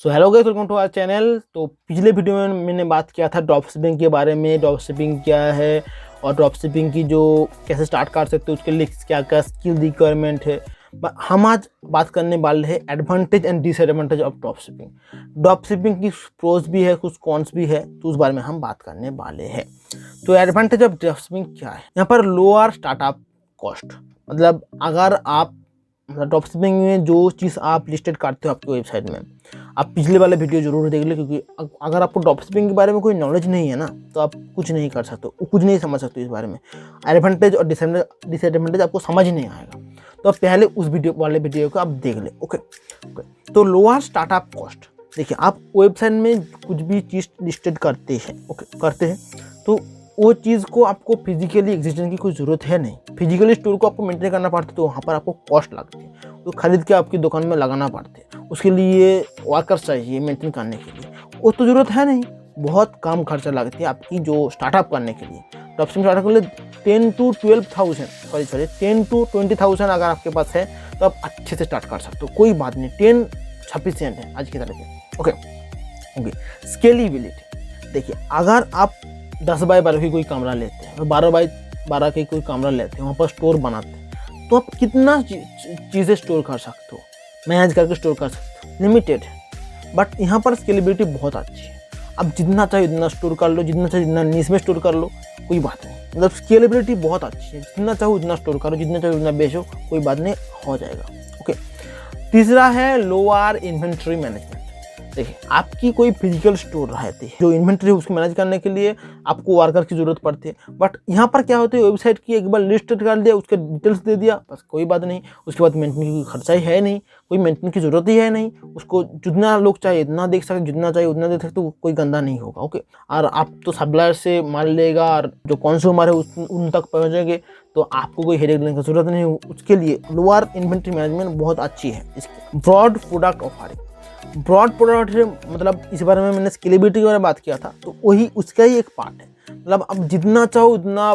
So hello guys, welcome to our channel. तो पिछले video में मैंने बात किया था ड्रॉप शिपिंग के बारे में। ड्रॉप शिपिंग क्या है और ड्रॉप शिपिंग की जो कैसे स्टार्ट कर सकते हो, उसके लिए क्या क्या स्किल रिक्वायरमेंट है। हम आज बात करने वाले हैं advantage and disadvantage of drop shipping. Drop shipping की प्रोज भी है, कुछ कॉन्स भी है, तो उस बारे में हम बात करने वाले हैं। तो एडवांटेज ऑफ ड्रॉप शिपिंग क्या है? यहाँ पर लोअर स्टार्टअप कॉस्ट, मतलब अगर आप ड्रॉप शिपिंग में जो चीज़ आप लिस्टेड करते हो आपकी वेबसाइट में, आप पिछले वाले वीडियो जरूर देख ले, क्योंकि अगर आपको ड्रॉप शिपिंग के बारे में कोई नॉलेज नहीं है ना, तो आप कुछ नहीं कर सकते, कुछ नहीं समझ सकते इस बारे में। एडवांटेज और डिसएडवांटेज आपको समझ नहीं आएगा, तो आप पहले उस वीडियो को आप देख ले। ओके। तो लोअर स्टार्टअप कॉस्ट, देखिए आप वेबसाइट में कुछ भी चीज़ लिस्टेड करते हैं तो वो चीज़ को आपको फिजिकली एग्जिस्टेंस की कोई ज़रूरत है नहीं। फिजिकली स्टोर को आपको मेंटेन करना पड़ता है, तो वहाँ पर आपको कॉस्ट लगती है, तो खरीद के आपकी दुकान में लगाना पड़ता है। उसके लिए वर्कर्स चाहिए मेंटेन करने के लिए, वो तो ज़रूरत है नहीं। बहुत कम खर्चा लगती है आपकी जो स्टार्टअप करने के लिए। ड्रॉप शिपिंग स्टार्टअप के लिए 10 to 20,000 अगर आपके पास है तो आप अच्छे से स्टार्ट कर सकते हो, कोई बात नहीं। 10 सफिशिएंट है आज की तरह से। ओके। स्केलेबिलिटी, देखिए अगर आप 10 बाय 12 की कोई कमरा लेते हैं, 12 बाय 12 की कोई कमरा लेते हैं, वहाँ पर स्टोर बनाते हैं, तो आप कितना चीज़ें स्टोर कर सकते हो, मैनेज करके स्टोर कर सकते हो, लिमिटेड है। बट यहाँ पर स्केलेबिलिटी बहुत अच्छी है, आप जितना चाहिए उतना स्टोर कर लो, जितना चाहिए उतना नीच में स्टोर कर लो, कोई बात नहीं। मतलब स्केलेबिलिटी बहुत अच्छी है, जितना चाहो उतना स्टोर करो, जितना चाहिए उतना बेचो, कोई बात नहीं, हो जाएगा। ओके। तीसरा है लोअर इन्वेंट्री मैनेजमेंट। देखिए आपकी कोई फिजिकल स्टोर रहती है, जो इन्वेंट्री है उसको मैनेज करने के लिए आपको वर्कर की जरूरत पड़ती है। बट यहाँ पर क्या होता है, वेबसाइट की एक बार लिस्ट कर दिया, उसके डिटेल्स दे दिया, बस कोई बात नहीं। उसके बाद मेंटेन की खर्चा ही है नहीं, कोई मेंटेन की जरूरत ही है नहीं। उसको जितना लोग चाहिए इतना देख सकते, जितना चाहिए उतना देख सकते, तो कोई गंदा नहीं होगा। ओके। और आप तो सप्लायर से माल लेगा और जो कंज्यूमर है उन तक पहुँचेंगे, तो आपको कोई हेडेक लेने की जरूरत नहीं। उसके लिए लोअर इन्वेंट्री मैनेजमेंट बहुत अच्छी है। इसकी broad product offering, broad product मतलब इस बारे में मैंने स्केलेबिलिटी के बारे में बात किया था, तो वही उसका ही एक पार्ट है। मतलब आप जितना चाहो उतना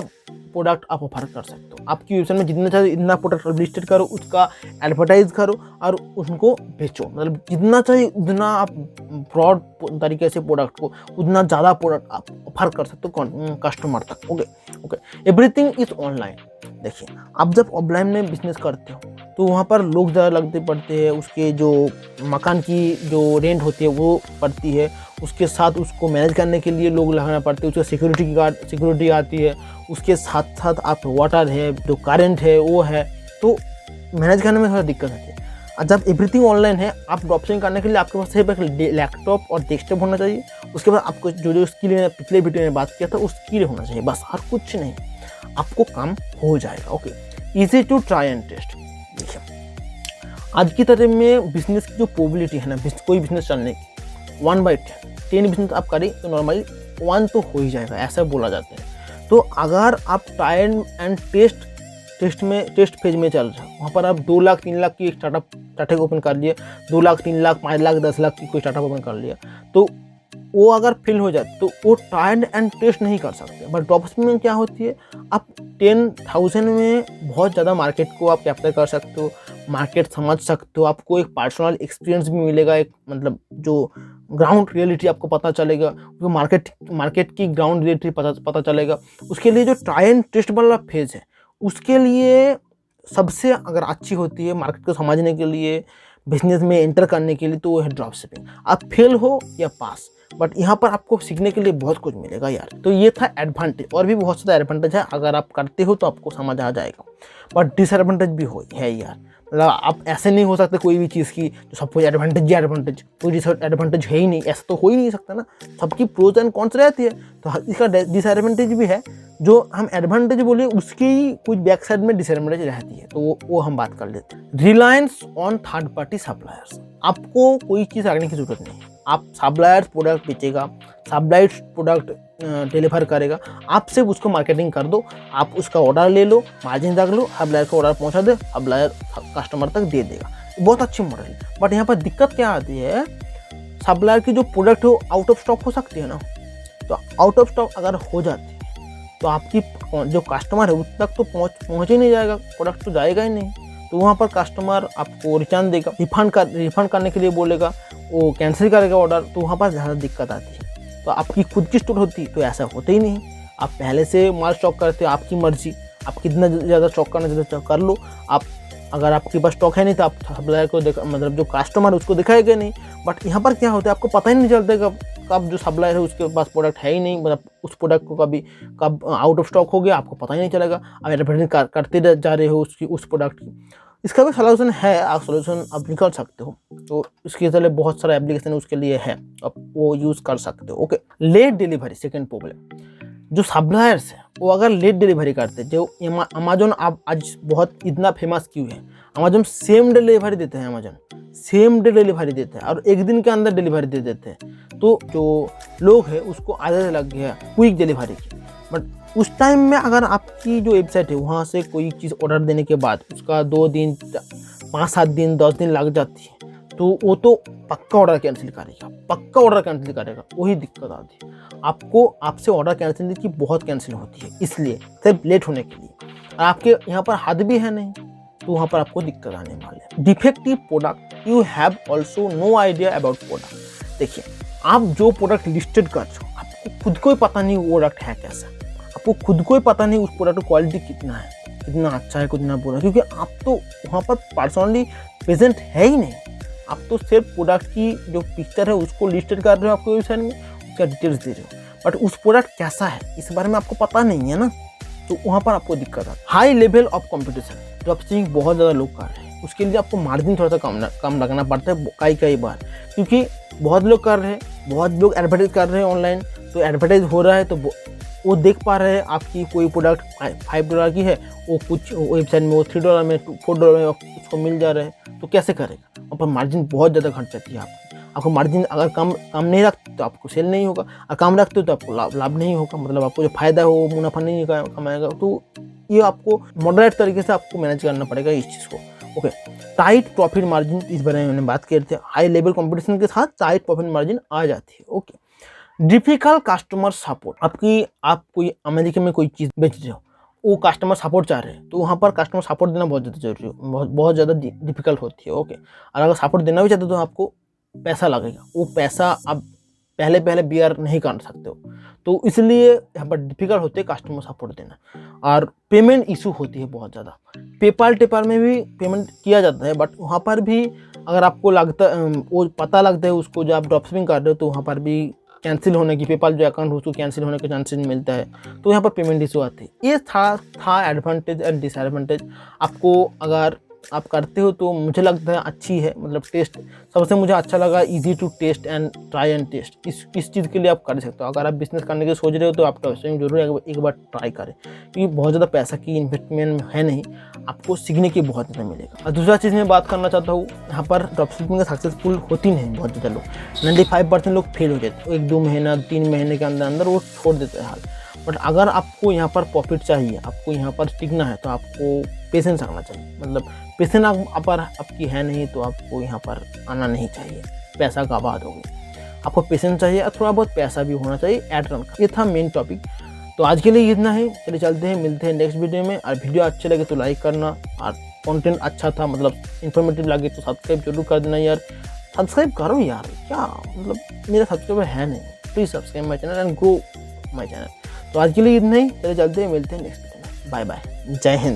प्रोडक्ट आप ऑफर कर सकते हो। आपकी वेबसाइट में जितना चाहिए इतना प्रोडक्ट लिस्टेड करो, उसका एडवर्टाइज करो और उनको बेचो। मतलब जितना चाहिए उतना आप ब्रॉड तरीके से प्रोडक्ट को, उतना ज़्यादा प्रोडक्ट आप ऑफर कर सकते हो कस्टमर तक। ओके। Everything is online. देखिए आप जब ऑफलाइन में बिजनेस करते हो तो वहाँ पर लोग ज़्यादा लगते पड़ते हैं, उसके जो मकान की जो रेंट होती है वो पड़ती है, उसके साथ उसको मैनेज करने के लिए लोग लगाना पड़ते हैं, उसके सिक्योरिटी आती है, उसके साथ साथ आप वाटर है, जो करंट है वो है, तो मैनेज करने में थोड़ा दिक्कत आती है। और जब एवरीथिंग ऑनलाइन है, आप ड्रॉप शिपिंग करने के लिए आपके पास सिर्फ एक लैपटॉप और डेस्कटॉप होना चाहिए। उसके बाद आपको जो स्किल पिछले वीडियो में बात किया था, उस स्किल होना चाहिए, बस और कुछ नहीं, आपको काम हो जाएगा। Okay. Easy to try and test. देखिए आज की तरह में बिजनेस की जो प्रोबेबिलिटी है ना, कोई बिजनेस चलने की 1/10 बिजनेस आप करें तो नॉर्मली 1 तो हो ही जाएगा, ऐसा बोला जाता है। तो अगर आप ट्राई एंड टेस्ट फेज में चल रहे हैं, वहाँ पर आप 2 लाख 3 लाख की स्टार्टअप ओपन कर लिया, 2 लाख 3 लाख 5 लाख 10 लाख की कोई स्टार्टअप ओपन कर लिया, तो वो अगर फेल हो जाए तो वो ट्राई एंड टेस्ट नहीं कर सकते। बट ड्रॉप शिपिंग में क्या होती है, आप 10,000 में बहुत ज़्यादा मार्केट को आप कैप्चर कर सकते हो, मार्केट समझ सकते हो, आपको एक पर्सनल एक्सपीरियंस भी मिलेगा, एक मतलब जो ग्राउंड रियलिटी आपको पता चलेगा, जो मार्केट की ग्राउंड रियलिटी पता चलेगा। उसके लिए जो ट्राई एंड टेस्ट वाला फेज है, उसके लिए सबसे अगर अच्छी होती है मार्केट को समझने के लिए, बिजनेस में एंटर करने के लिए, तो वो है ड्रॉप शिपिंग। आप फेल हो या पास, बट यहाँ पर आपको सीखने के लिए बहुत कुछ मिलेगा यार। तो ये था एडवांटेज, और भी बहुत सारा एडवांटेज है, अगर आप करते हो तो आपको समझ आ जाएगा। बट डिसएडवांटेज भी है यार, मतलब आप ऐसे नहीं हो सकते कोई भी चीज़ की जो सब कुछ एडवांटेज, कोई एडवांटेज है ही नहीं, ऐसा तो हो ही नहीं सकता ना। सबकी प्रोज एंड कॉन्स रहती है, तो इसका डिसएडवांटेज भी है। जो हम एडवांटेज बोले उसकी ही कुछ बैक साइड में डिसएडवांटेज रहती है, तो वो हम बात कर लेते हैं। Reliance on third party suppliers, आपको कोई चीज़ रखने की जरूरत नहीं, आप सप्लायर्स प्रोडक्ट बेचेगा, सप्लायर्स प्रोडक्ट डिलीवर करेगा, आप सिर्फ उसको मार्केटिंग कर दो, आप उसका ऑर्डर ले लो, मार्जिन रख लो, सप्लायर को ऑर्डर पहुंचा दे, सप्लायर कस्टमर तक दे देगा। बहुत अच्छी मॉडल है। बट यहाँ पर दिक्कत क्या आती है, सप्लायर की जो प्रोडक्ट हो आउट ऑफ स्टॉक हो सकती है ना, तो आउट ऑफ स्टॉक अगर हो जाती है तो आपकी जो कस्टमर है उस तक तो पहुँच ही नहीं जाएगा, प्रोडक्ट तो जाएगा ही नहीं। तो वहाँ पर कस्टमर आपको रिटर्न देगा, रिफंड करने के लिए बोलेगा, वो कैंसिल करेगा ऑर्डर, तो वहाँ पर ज़्यादा दिक्कत आती है। तो आपकी खुद की स्टोर होती तो ऐसा होता ही नहीं। आप पहले से माल स्टॉक करते हो, आपकी मर्जी, आप कितना ज़्यादा स्टॉक करना ज़्यादा कर लो। आप अगर आपके पास स्टॉक है नहीं तो आप सप्लायर को मतलब जो कस्टमर है उसको दिखाएगा नहीं। बट यहाँ पर क्या होता है, आपको पता ही नहीं चलता कब जो सप्लायर है उसके पास प्रोडक्ट है ही नहीं, मतलब उस प्रोडक्ट को कब आउट ऑफ स्टॉक हो गया आपको पता ही नहीं चलेगा। आप एडवर्टाइजमेंट करते जा रहे हो उस प्रोडक्ट की। इसका भी सोल्यूशन है, आप सोल्यूशन आप निकाल सकते हो। तो इसके लिए बहुत सारा एप्लीकेशन उसके लिए है, आप वो यूज़ कर सकते हो। Okay, late delivery second problem. जो सप्लायर्स है वो अगर लेट डिलीवरी करते, जो अमेजोन आप आज बहुत इतना फेमस क्यों है, अमेजोन सेम डे डिलीवरी देते हैं, अमेजोन सेम डे डिलीवरी देते हैं और एक दिन के अंदर डिलीवरी दे देते हैं। तो जो लोग हैं उसको आदत लग गया क्विक डिलीवरी की। बट उस टाइम में अगर आपकी जो वेबसाइट है वहाँ से कोई चीज़ ऑर्डर देने के बाद उसका 2 दिन 5-7 दिन 10 दिन लग जाती है, तो वो तो पक्का ऑर्डर कैंसिल करेगा, पक्का ऑर्डर कैंसिल करेगा। वही दिक्कत आती है, आपको आपसे ऑर्डर कैंसिल की बहुत कैंसिल होती है, इसलिए सिर्फ लेट होने के लिए। आपके यहाँ पर हद भी है नहीं, तो वहाँ पर आपको दिक्कत आने वाली है। Defective product, you have also no idea about product. देखिए, आप जो प्रोडक्ट लिस्टेड कर रहे हो आपको खुद को ही पता नहीं वो प्रोडक्ट है कैसा, आपको खुद को ही पता नहीं उस प्रोडक्ट की क्वालिटी कितना है, कितना अच्छा है कितना बुरा है, क्योंकि आप तो वहाँ पर पर्सनली प्रेजेंट है ही नहीं। आप तो सिर्फ प्रोडक्ट की जो पिक्चर है उसको लिस्टेड कर रहे हो आपके वेबसाइट में, उसका डिटेल्स दे रहे हो, बट उस प्रोडक्ट कैसा है इस बारे में आपको पता नहीं है ना, तो वहाँ पर आपको दिक्कत आती है। High level of competition, dropshipping बहुत ज़्यादा लोग कर रहे हैं, उसके लिए आपको मार्जिन थोड़ा सा कम रखना पड़ता है कई बार, क्योंकि बहुत लोग कर रहे हैं, बहुत लोग एडवर्टाइज कर रहे हैं ऑनलाइन। तो एडवर्टाइज हो रहा है तो वो देख पा रहे हैं आपकी कोई प्रोडक्ट $5 की है, वो कुछ वेबसाइट में वो $3 में $4 में उसको मिल जा रहा है, तो कैसे करेगा? वहाँ पर मार्जिन बहुत ज़्यादा घट जाती है आपको मार्जिन अगर कम नहीं रखते तो आपको सेल नहीं होगा, और कम रखते हो तो आपको लाभ नहीं होगा, मतलब आपको जो फायदा है वो मुनाफा नहीं कमाएगा। तो ये आपको मॉडरेट तरीके से आपको मैनेज करना पड़ेगा इस चीज़ को। ओके, टाइट प्रॉफिट मार्जिन, इस बारे में मैंने बात की थी। हाई लेवल कंपटीशन के साथ टाइट प्रॉफिट मार्जिन आ जाती है। Okay, difficult customer support. आप कोई अमेरिका में कोई चीज़ बेच रहे हो, वो कस्टमर सपोर्ट चाह रहे हैं, तो वहाँ पर कस्टमर सपोर्ट देना बहुत ज़्यादा जरूरी है, बहुत ज़्यादा डिफिकल्ट होती है। ओके, और अगर सपोर्ट देना भी चाहते हो तो आपको पैसा लगेगा, वो पैसा आप पहले बियर नहीं कर सकते हो, तो इसलिए यहाँ पर डिफिकल्ट होते है कस्टमर सपोर्ट देना। और पेमेंट इशू होती है बहुत ज़्यादा। पेपाल में भी पेमेंट किया जाता है, बट वहाँ पर भी अगर आपको लगता वो पता लगता है उसको, जब आप ड्रॉपशिपिंग कर रहे हो तो वहाँ पर भी कैंसिल होने की, पेपाल जो अकाउंट हो उसको कैंसिल होने का चांसेस मिलता है, तो यहाँ पर पेमेंट इशू आती है। ये था एडवांटेज एंड डिसएडवांटेज। आपको अगर आप करते हो तो मुझे लगता है अच्छी है, मतलब टेस्ट सबसे मुझे अच्छा लगा, easy to test and try and test. इस चीज़ के लिए आप कर सकते हो। अगर आप बिजनेस करने की सोच रहे हो तो आप ड्रॉपशिपिंग जरूर एक बार ट्राई करें, क्योंकि बहुत ज़्यादा पैसा की इन्वेस्टमेंट है नहीं, आपको सीखने की बहुत ज़्यादा मिलेगा। और दूसरा चीज़ मैं बात करना चाहता हूँ, यहाँ पर ड्रॉपशिपिंग सक्सेसफुल होती नहीं बहुत ज़्यादा लोग, 95% लोग फेल हो जाते हैं, 1-2 महीना 3 महीने के अंदर वो छोड़ देते हैं हाल। बट अगर आपको यहाँ पर प्रॉफिट चाहिए, आपको यहाँ पर टिकना है, तो आपको पेशेंस रखना चाहिए। मतलब पेशेंस आपकी है नहीं तो आपको यहाँ पर आना नहीं चाहिए, पैसा का बात होगी। आपको पेशेंस चाहिए और थोड़ा बहुत पैसा भी होना चाहिए एड रन का। ये था मेन टॉपिक। तो आज के लिए इतना ही, चलिए चलते हैं, मिलते हैं नेक्स्ट वीडियो में। और वीडियो अच्छे लगे तो लाइक करना, और कंटेंट अच्छा था मतलब इन्फॉर्मेटिव लगे तो सब्सक्राइब जरूर कर देना यार। सब्सक्राइब करो यार, क्या मतलब मेरा सब्सक्राइबर है नहीं, please subscribe my channel and grow my channel. तो आज के लिए इतना ही, चलिए चलते हैं, मिलते हैं नेक्स्ट वीडियो में। बाय बाय, जय हिंद।